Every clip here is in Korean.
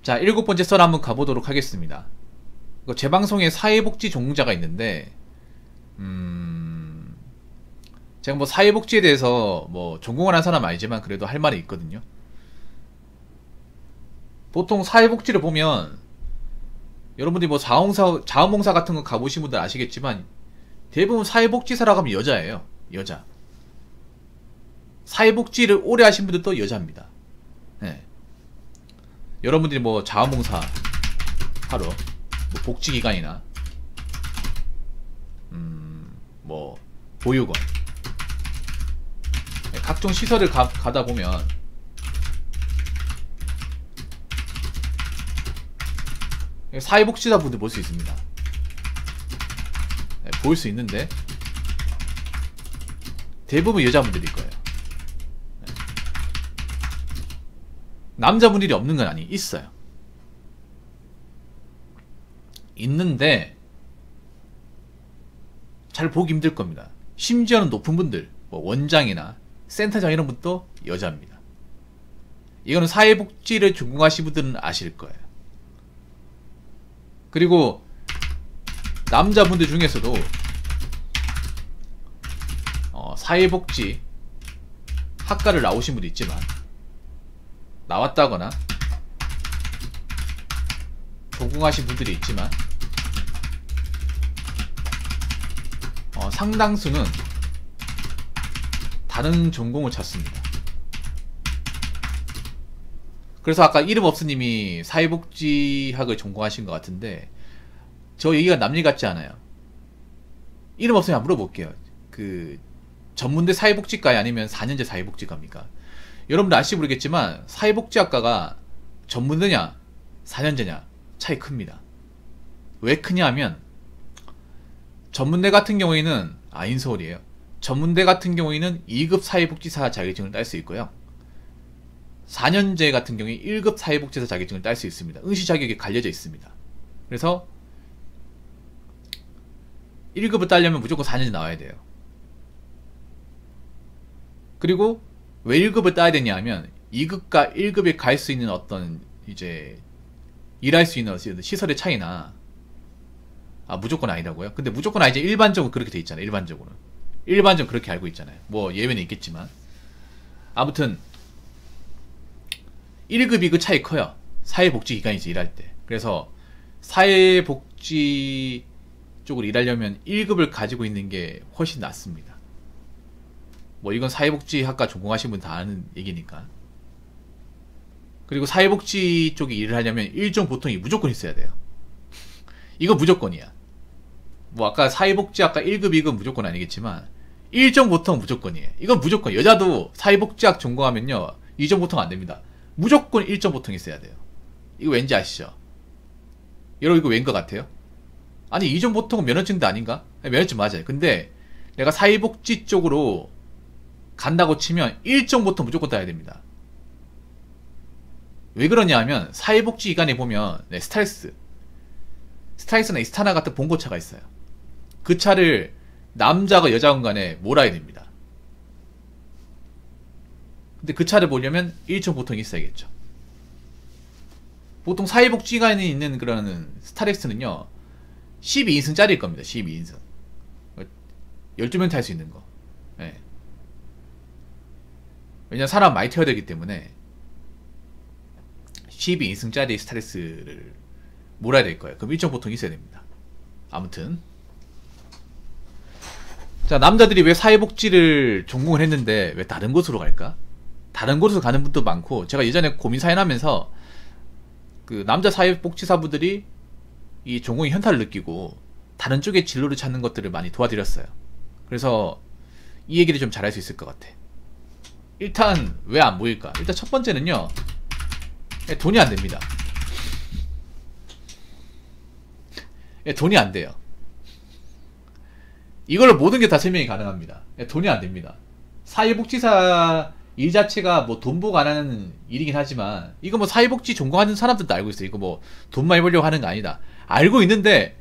자, 7번째 썰 한번 가보도록 하겠습니다. 제 방송에 사회복지 전공자가 있는데, 제가 뭐 사회복지에 대해서 뭐 전공을 한 사람은 아니지만 그래도 할 말이 있거든요. 보통 사회복지를 보면 여러분들이 뭐 자원봉사 같은 거 가보신 분들 아시겠지만 대부분 사회복지사라고 하면 여자예요. 여자. 사회복지를 오래 하신 분들도 여자입니다. 네. 여러분들이 뭐 자원봉사 하러 뭐 복지기관이나 뭐 보육원 각종 시설을 가다 보면 사회복지사 분들 볼 수 있습니다. 네, 볼 수 있는데 대부분 여자분들일 거예요. 네. 남자분들이 없는 건 아니, 있어요. 있는데 잘 보기 힘들 겁니다. 심지어는 높은 분들, 뭐 원장이나 센터장 이런 분도 여자입니다. 이거는 사회복지를 전공하신 분들은 아실 거예요. 그리고 남자분들 중에서도 사회복지 학과를 나오신 분도 있지만, 나왔다거나 전공하신 분들이 있지만 상당수는 다른 전공을 찾습니다. 그래서 아까 이름 없으님이 사회복지학을 전공하신 것 같은데 저 얘기가 남 일 같지 않아요. 이름 없으면 한번 물어볼게요. 그 전문대 사회복지과에 아니면 4년제 사회복지과입니까? 여러분들 아실지 모르겠지만 사회복지학과가 전문대냐 4년제냐 차이 큽니다. 왜 크냐 하면 전문대 같은 경우에는 인서울이에요. 전문대 같은 경우에는 2급 사회복지사 자격증을 딸 수 있고요. 4년제 같은 경우에 1급 사회복지사 자격증을 딸 수 있습니다. 응시 자격이 갈려져 있습니다. 그래서 1급을 따려면 무조건 4년제 나와야 돼요. 그리고 왜 1급을 따야 되냐 하면 2급과 1급에 갈 수 있는 어떤 이제 일할 수 있는 시설의 차이나 무조건 아니라고요? 근데 무조건 아니지. 일반적으로 그렇게 돼 있잖아요. 일반적으로 그렇게 알고 있잖아요. 뭐 예외는 있겠지만 아무튼 1급, 2급 차이 커요. 사회복지기관에서 일할 때. 그래서 사회복지 쪽으로 일하려면 1급을 가지고 있는 게 훨씬 낫습니다. 뭐 이건 사회복지학과 전공하신 분 다 아는 얘기니까. 그리고 사회복지 쪽에 일을 하려면 1종 보통이 무조건 있어야 돼요. 이거 무조건이야. 뭐 아까 사회복지학과 1급, 2급 무조건 아니겠지만 1종 보통 무조건이에요. 이건 무조건. 여자도 사회복지학 전공하면요 2종 보통 안됩니다. 무조건 1종 보통 있어야 돼요. 이거 왠지 아시죠? 여러분 이거 왠 것 같아요? 아니 2종 보통은 면허증도 아닌가? 면허증 맞아요. 근데 내가 사회복지 쪽으로 간다고 치면 1종 보통 무조건 따야 됩니다. 왜 그러냐 하면 사회복지기관에 보면 스타렉스나 이스타나 같은 봉고차가 있어요. 그 차를 남자가 여자건 간에 몰아야 됩니다. 근데 그 차를 보려면 1종 보통 있어야겠죠. 보통 사회복지관에 있는 그런 스타렉스는요 12인승짜리일 겁니다. 12인승 12명 탈 수 있는 거. 네. 왜냐면 사람 많이 태워야 되기 때문에 12인승짜리 스타렉스를 몰아야 될 거예요. 그럼 1종 보통 있어야 됩니다. 아무튼 자, 남자들이 왜 사회복지를 전공을 했는데 왜 다른 곳으로 갈까? 다른 곳으로 가는 분도 많고, 제가 예전에 고민 사연하면서 그 남자 사회복지사분들이 이 전공의 현타를 느끼고 다른 쪽의 진로를 찾는 것들을 많이 도와드렸어요. 그래서 이 얘기를 좀 잘할 수 있을 것 같아. 일단 왜 안 모일까? 일단 첫 번째는요 돈이 안 됩니다. 돈이 안 돼요. 이걸로 모든 게 다 설명이 가능합니다. 돈이 안 됩니다. 사회복지사 일 자체가 뭐 돈 보고 안 하는 일이긴 하지만 이거 뭐 사회복지 전공하는 사람들도 알고 있어요. 이거 뭐 돈 많이 벌려고 하는 거 아니다. 알고 있는데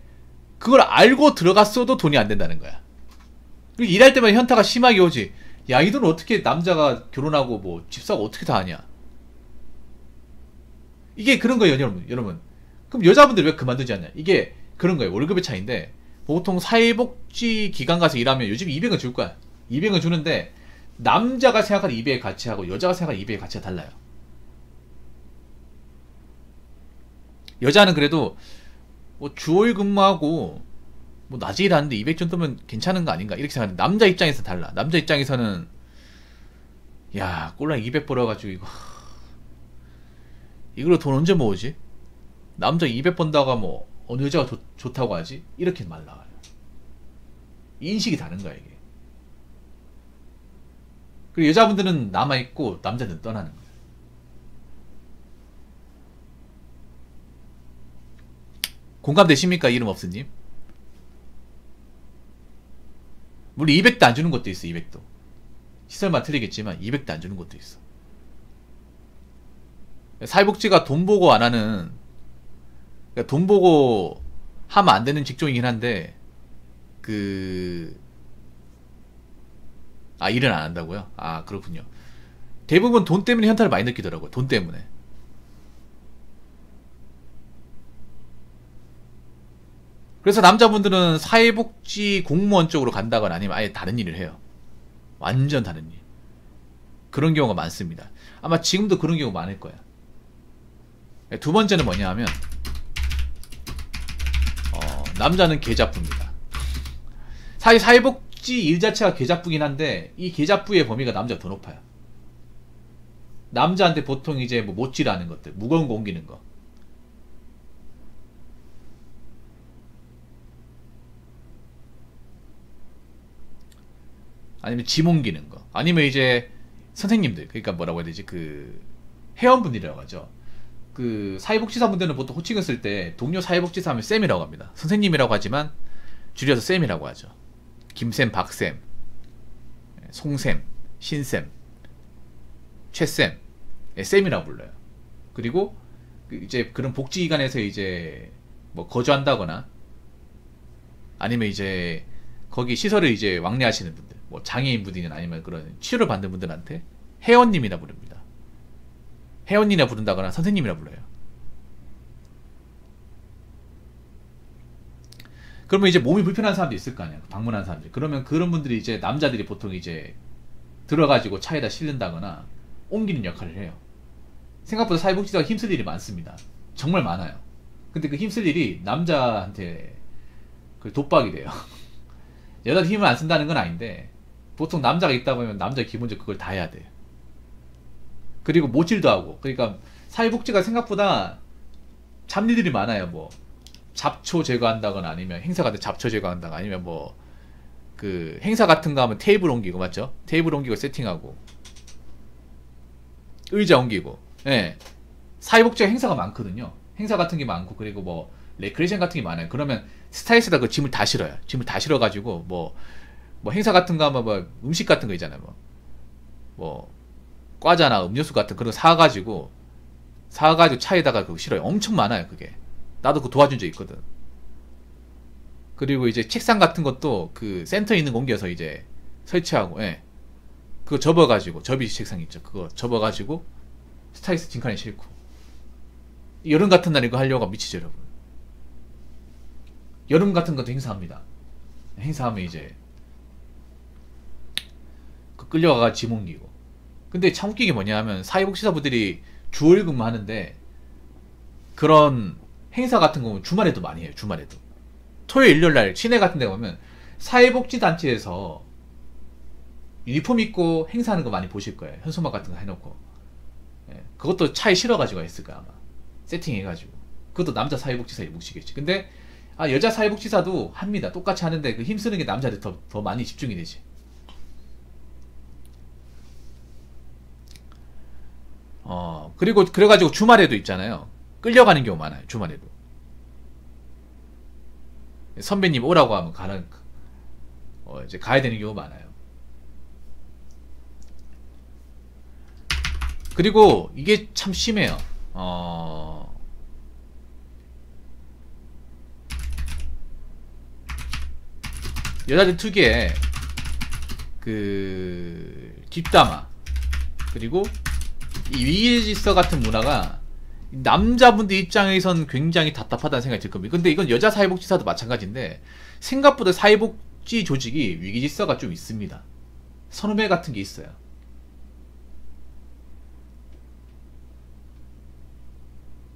그걸 알고 들어갔어도 돈이 안 된다는 거야. 일할 때마다 현타가 심하게 오지. 야, 이 돈 어떻게 남자가 결혼하고 뭐 집 사고 어떻게 다 하냐. 이게 그런 거예요, 여러분. 그럼 여자분들 왜 그만두지 않냐? 이게 그런 거예요. 월급의 차이인데, 보통 사회복지 기관 가서 일하면 요즘 200원 줄 거야. 200원 주는데, 남자가 생각하는 200의 가치하고 여자가 생각하는 200의 가치가 달라요. 여자는 그래도 뭐 주월 근무하고 뭐 낮에 일하는데 200 정도면 괜찮은 거 아닌가 이렇게 생각하는데, 남자 입장에서 달라. 남자 입장에서는 야 꼴랑 200 벌어가지고 이걸로 돈 언제 모으지? 남자 200 번다가 뭐 어느 여자가 좋다고 하지? 이렇게 말 나와요. 인식이 다른 거야 이게. 그리고 여자분들은 남아있고 남자들은 떠나는 거야. 공감되십니까? 이름 없으님? 물론 200도 안 주는 것도 있어. 200도 시설만 틀리겠지만 200도 안 주는 것도 있어. 사회복지가 돈 보고 안 하는, 그러니까 돈 보고 하면 안 되는 직종이긴 한데, 일은 안 한다고요? 아, 그렇군요. 대부분 돈 때문에 현타를 많이 느끼더라고요. 돈 때문에. 그래서 남자분들은 사회복지 공무원 쪽으로 간다거나 아니면 아예 다른 일을 해요. 완전 다른 일. 그런 경우가 많습니다. 아마 지금도 그런 경우가 많을 거야. 두 번째는 뭐냐 하면, 남자는 계좌부입니다. 사회복지 일 자체가 계좌부긴 한데, 이 계좌부의 범위가 남자가 더 높아요. 남자한테 보통 이제 뭐 못질하는 것들, 무거운 거 옮기는 거. 아니면 짐 옮기는 거. 아니면 이제 선생님들, 그러니까 뭐라고 해야 되지? 회원분들이라고 하죠. 사회복지사분들은 보통 호칭을 쓸 때 동료 사회복지사 하면 쌤이라고 합니다. 선생님이라고 하지만 줄여서 쌤이라고 하죠. 김쌤, 박쌤, 송쌤, 신쌤, 최쌤, 쌤이라고 불러요. 그리고 이제 그런 복지기관에서 이제 뭐 거주한다거나 아니면 이제 거기 시설을 이제 왕래하시는 분들, 뭐 장애인분들이나 아니면 그런 치료를 받는 분들한테 회원님이라 부릅니다. 회원님이라 부른다거나 선생님이라 불러요. 그러면 이제 몸이 불편한 사람도 있을 거 아니야. 방문하는 사람들. 그러면 그런 분들이 이제 남자들이 보통 이제 들어가지고 차에다 실른다거나 옮기는 역할을 해요. 생각보다 사회복지사가 힘쓸 일이 많습니다. 정말 많아요. 근데 그 힘쓸 일이 남자한테 독박이 돼요. 여자도 힘을 안 쓴다는 건 아닌데, 보통 남자가 있다 보면 남자가 기본적으로 그걸 다 해야 돼요. 그리고 모질도 하고. 그러니까 사회복지가 생각보다 잡일들이 많아요. 뭐 잡초 제거한다거나 아니면 행사 같은 잡초 제거한다거나 아니면 뭐 행사 같은 거 하면 테이블 옮기고, 맞죠? 테이블 옮기고 세팅하고 의자 옮기고. 예. 사회복지가 행사가 많거든요. 행사 같은 게 많고, 그리고 뭐 레크레이션 같은 게 많아요. 그러면 스타일에다 그 짐을 다 실어요. 짐을 다 실어가지고 뭐 행사 같은 거 하면 뭐 음식 같은 거 있잖아요. 뭐 과자나 음료수 같은 그런 거 사가지고 차에다가 그거 실어요. 엄청 많아요. 그게. 나도 그거 도와준 적 있거든. 그리고 이제 책상 같은 것도 센터에 있는 거 옮겨서 이제 설치하고, 예. 그거 접어가지고, 접이 책상 있죠. 그거 접어가지고 스타일리스트 징칸에 싣고. 여름 같은 날 이거 하려고 미치죠, 여러분. 여름 같은 것도 행사합니다. 행사하면 이제 끌려가가 짐 옮기고. 근데 참 웃기게 뭐냐 하면, 사회복지사분들이 주월 근무하는데 그런 행사 같은 거 주말에도 많이 해요. 주말에도. 토요일, 일요일날 시내 같은 데 가면 사회복지단체에서 유니폼 입고 행사하는 거 많이 보실 거예요. 현수막 같은 거 해놓고. 예, 그것도 차에 실어가지고 했을 거야 아마. 세팅해가지고. 그것도 남자 사회복지사의 몫이겠지. 근데 여자 사회복지사도 합니다. 똑같이 하는데 그 힘쓰는 게 남자들 더 많이 집중이 되지. 그리고 그래가지고 주말에도 있잖아요. 끌려가는 경우 많아요. 주말에도. 선배님 오라고 하면 이제 가야 되는 경우 많아요. 그리고 이게 참 심해요. 여자들 특유의 뒷담화, 그리고 이 위계질서 같은 문화가 남자분들 입장에선 굉장히 답답하다는 생각이 들 겁니다. 근데 이건 여자 사회복지사도 마찬가지인데 생각보다 사회복지 조직이 위기질서가 좀 있습니다. 선후배 같은 게 있어요.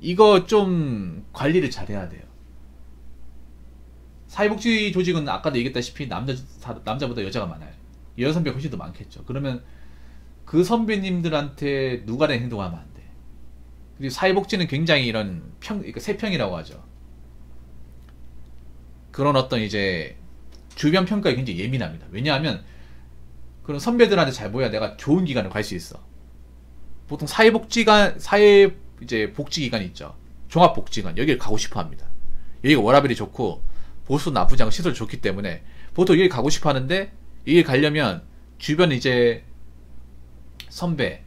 이거 좀 관리를 잘해야 돼요. 사회복지 조직은 아까도 얘기했다시피 남자보다 여자가 많아요. 여자 선배가 훨씬 더 많겠죠. 그러면 그 선배님들한테 누가된 행동하면 안 돼. 그리고 사회복지는 굉장히 이런 그러니까 세평이라고 하죠. 그런 어떤 이제 주변 평가에 굉장히 예민합니다. 왜냐하면 그런 선배들한테 잘 보여야 내가 좋은 기관을 갈 수 있어. 보통 이제 복지기관 있죠. 종합복지관 여기를 가고 싶어합니다. 여기가 워라밸이 좋고 보수 나쁘지 않고 시설이 좋기 때문에 보통 여기 가고 싶어하는데 여기 가려면 주변 이제 선배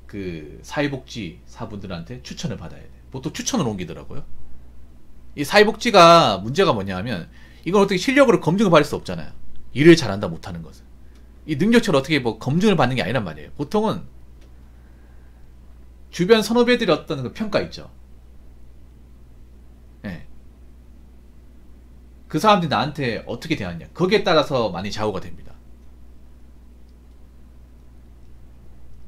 그 사회복지사분들한테 추천을 받아야 돼. 보통 추천을 옮기더라고요. 이 사회복지가 문제가 뭐냐면 이건 어떻게 실력으로 검증을 받을 수 없잖아요. 일을 잘한다 못하는 것은 이 능력치를 어떻게 뭐 검증을 받는 게 아니란 말이에요. 보통은 주변 선후배들이 어떤 그 평가 있죠. 예. 그 사람들이 나한테 어떻게 대하냐 거기에 따라서 많이 좌우가 됩니다.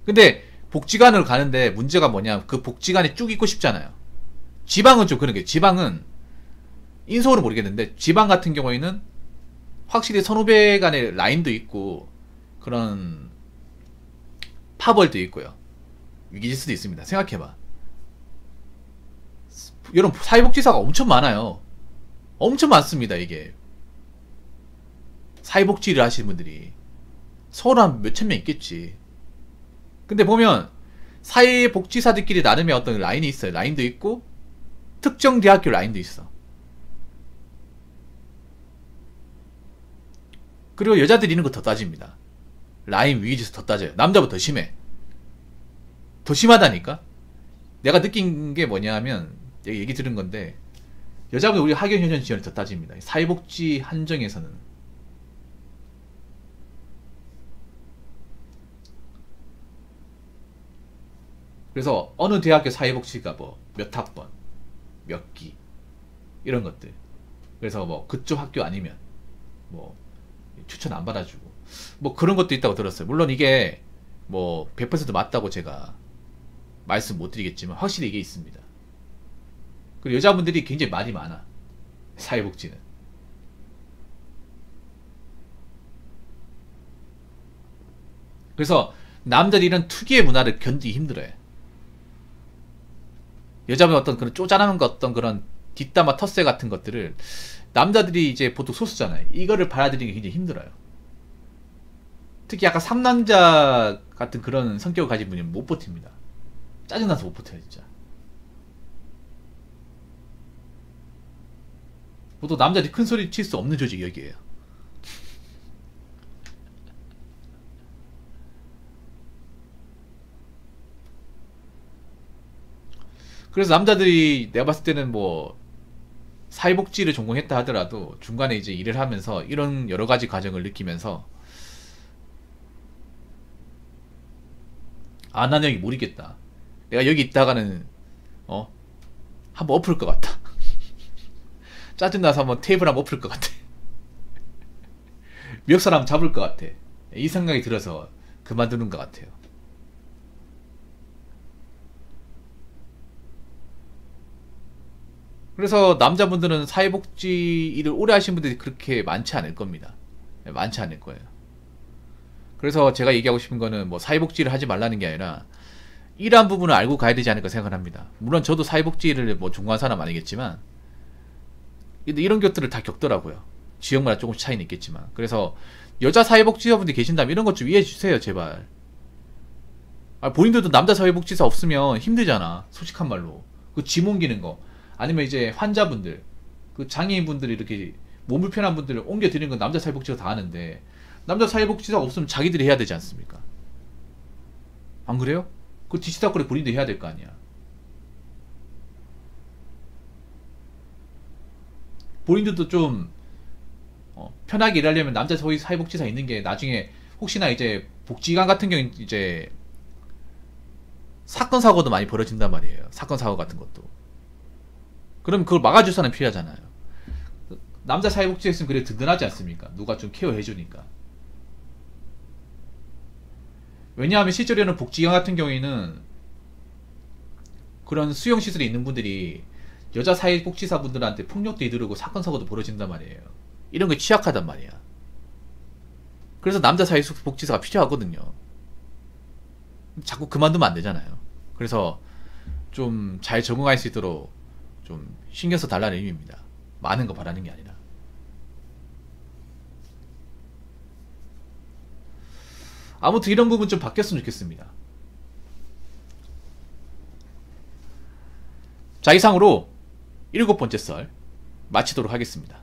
근데 복지관으로 가는데 문제가 뭐냐 그 복지관에 쭉 있고 싶잖아요. 지방은 좀 그런 게 지방은 인서울은 모르겠는데 지방 같은 경우에는 확실히 선후배 간의 라인도 있고 그런 파벌도 있고요. 위기질서도 있습니다. 생각해봐. 여러분 사회복지사가 엄청 많아요. 엄청 많습니다. 이게 사회복지를 하시는 분들이 서울 한 몇천 명 있겠지. 근데 보면 사회복지사들끼리 나름의 어떤 라인이 있어요. 라인도 있고 특정 대학교 라인도 있어. 그리고 여자들이 있는 거 더 따집니다. 라인 위기질서 더 따져요. 남자보다 더 심해. 더 심하다니까? 내가 느낀 게 뭐냐면 얘기 들은 건데 여자분들 우리 학연 현현 지원을 더 따집니다. 사회복지 한정에서는. 그래서 어느 대학교 사회복지가 뭐 몇 학번 몇 기 이런 것들. 그래서 뭐 그쪽 학교 아니면 뭐 추천 안 받아주고 뭐 그런 것도 있다고 들었어요. 물론 이게 뭐 100% 맞다고 제가 말씀 못 드리겠지만 확실히 이게 있습니다. 그리고 여자분들이 굉장히 말이 많아. 사회복지는. 그래서 남자들이 이런 특유의 문화를 견디기 힘들어요. 여자분 어떤 그런 쪼잔한 것 어떤 그런 뒷담화 텃세 같은 것들을 남자들이 이제 보통 소수잖아요. 이거를 받아들이기 굉장히 힘들어요. 특히 약간 상남자 같은 그런 성격을 가진 분이 못 버팁니다. 짜증나서 못 버텨요 진짜. 보통 남자들이 큰 소리 칠 수 없는 조직이 여기에요. 그래서 남자들이 내가 봤을 때는 뭐 사회복지를 전공했다 하더라도 중간에 이제 일을 하면서 이런 여러 가지 과정을 느끼면서 아, 난 여기 못 있겠다. 내가 여기 있다가는 한번 엎을 것 같다. 짜증나서 한번 테이블 한번 엎을 것 같아. 멱살 한번 잡을 것 같아. 이 생각이 들어서 그만두는 것 같아요. 그래서 남자분들은 사회복지 일을 오래 하신 분들이 그렇게 많지 않을 겁니다. 많지 않을 거예요. 그래서 제가 얘기하고 싶은 거는 뭐 사회복지를 하지 말라는 게 아니라 이러한 부분을 알고 가야 되지 않을까 생각을 합니다. 물론 저도 사회복지를 뭐 전공한 사람 아니겠지만 이런 것들을 다 겪더라고요. 지역마다 조금씩 차이는 있겠지만. 그래서 여자 사회복지사분들이 계신다면 이런 것 좀 이해해 주세요 제발. 본인들도 남자 사회복지사 없으면 힘들잖아. 솔직한 말로. 그 짐 옮기는 거 아니면 이제 환자분들 그 장애인분들이 이렇게 몸 불편한 분들을 옮겨드리는 건 남자 사회복지가 다 하는데 남자 사회복지사가 없으면 자기들이 해야 되지 않습니까? 안 그래요? 그 뒤치다거리 본인도 해야 될 거 아니야. 본인들도 좀 편하게 일하려면 남자 사회복지사 있는 게 나중에 혹시나 이제 복지관 같은 경우는 이제 사건 사고도 많이 벌어진단 말이에요. 사건 사고 같은 것도. 그럼 그걸 막아줄 사람이 필요하잖아요. 남자 사회복지에 있으면 그래 든든하지 않습니까? 누가 좀 케어해주니까. 왜냐하면 실제로는 복지관 같은 경우에는 그런 수용시설에 있는 분들이 여자 사회복지사분들한테 폭력도 이르르고 사건 사고도 벌어진단 말이에요. 이런 게 취약하단 말이야. 그래서 남자 사회복지사가 필요하거든요. 자꾸 그만두면 안 되잖아요. 그래서 좀 잘 적응할 수 있도록 좀 신경 써 달라는 의미입니다. 많은 거 바라는 게 아니라. 아무튼 이런 부분 좀 바뀌었으면 좋겠습니다. 자, 이상으로 7번째 썰 마치도록 하겠습니다.